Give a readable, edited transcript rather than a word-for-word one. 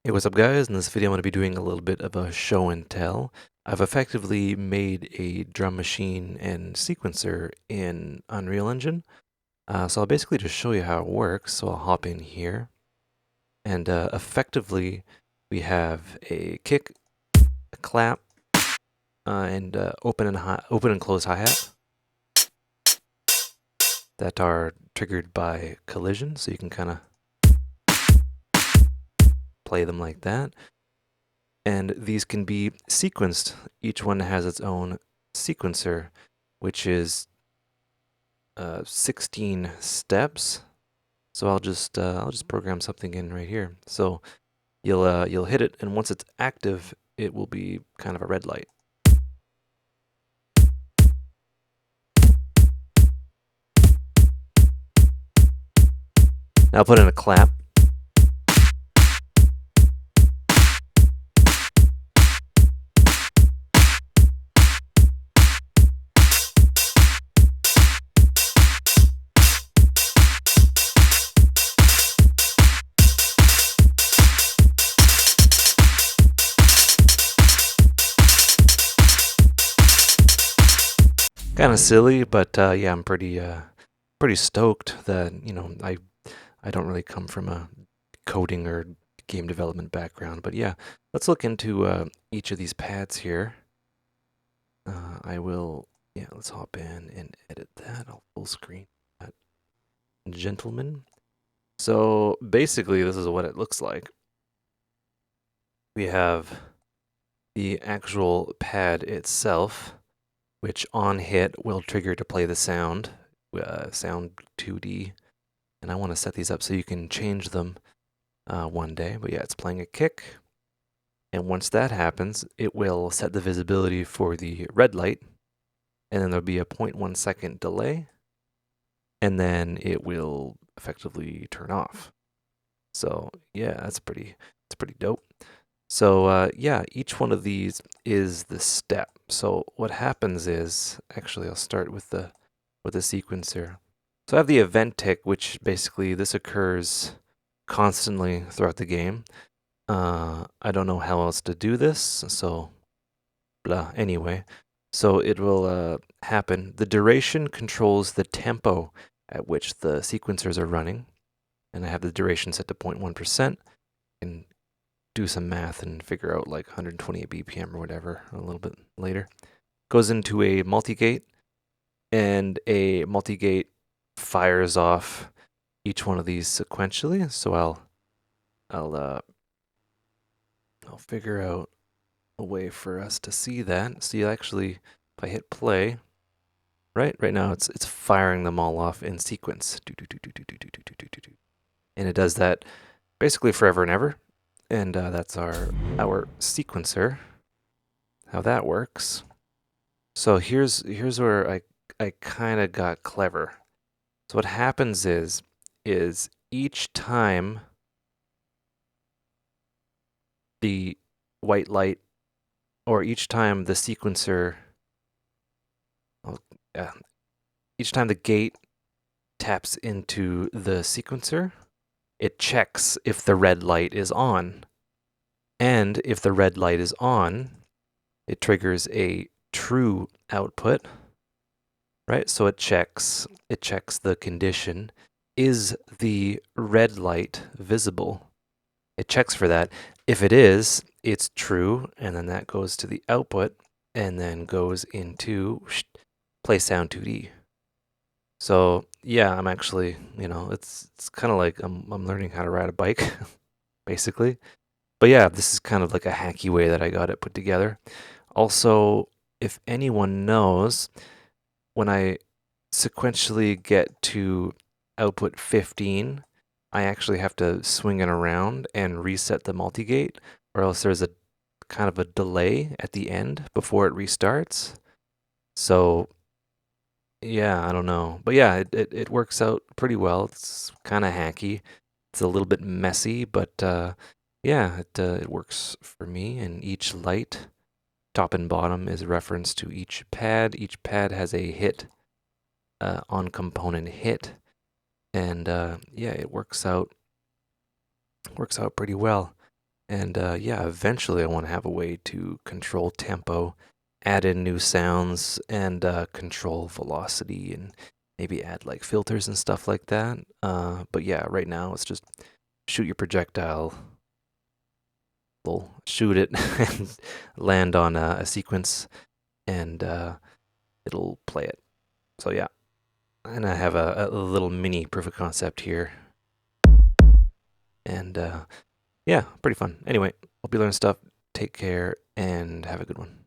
Hey, what's up guys? In this video I'm going to be doing a little bit of a show and tell. I've effectively made a drum machine and sequencer in Unreal Engine. So I'll basically just show you how it works. So I'll hop in here and effectively we have a kick, a clap, and open and close hi-hat that are triggered by collision. So you can kind of play them like that. And these can be sequenced. Each one has its own sequencer, which is 16 steps. So I'll just program something in right here. So you'll hit it, and once it's active, it will be kind of a red light. Now I'll put in a clap. Kind of silly, but yeah, I'm pretty stoked that I don't really come from a coding or game development background, but yeah, let's look into each of these pads here. Let's hop in and edit that. I'll full screen that, gentlemen. So basically, this is what it looks like. We have the actual pad itself, which on hit will trigger to play the sound, sound 2D. And I want to set these up so you can change them one day. But yeah, it's playing a kick. And once that happens, it will set the visibility for the red light. And then there'll be a 0.1 second delay. And then it will effectively turn off. So yeah, that's pretty dope. So yeah, each one of these is the step. So what happens is, actually I'll start with the sequencer. So I have the event tick, which basically this occurs constantly throughout the game. I don't know how else to do this, so blah. Anyway, so it will happen. The duration controls the tempo at which the sequencers are running, and I have the duration set to 0.1%. And do some math and figure out like 128 BPM or whatever a little bit later. Goes into a multi-gate, and a multi-gate fires off each one of these sequentially. So I'll figure out a way for us to see that. So you actually, if I hit play, right now it's firing them all off in sequence. And it does that basically forever and ever. And that's our sequencer, how that works. So here's where I kind of got clever. So what happens is each time the white light, or each time the sequencer, each time the gate taps into the sequencer, it checks if the red light is on. And if the red light is on, it triggers a true output, right? So it checks the condition. Is the red light visible? It checks for that. If it is, it's true, and then that goes to the output and then goes into play sound 2D. So yeah, I'm actually, it's kind of like I'm learning how to ride a bike, basically. But yeah, this is kind of like a hacky way that I got it put together. Also, if anyone knows, when I sequentially get to output 15, I actually have to swing it around and reset the multi-gate, or else there's a kind of a delay at the end before it restarts. So yeah, I don't know. But yeah, it works out pretty well. It's kind of hacky. It's a little bit messy, but yeah, it works for me. And each light, top and bottom, is a reference to each pad. Each pad has a hit, on component hit, and yeah, it works out pretty well. And yeah, eventually I want to have a way to control tempo, add in new sounds, and control velocity, and maybe add like filters and stuff like that. But yeah, right now it's just shoot your projectile, shoot it, and land on a sequence, and it'll play it. So yeah, and I have a little mini proof of concept here, and yeah, pretty fun. Anyway, hope you learn stuff. Take care and have a good one.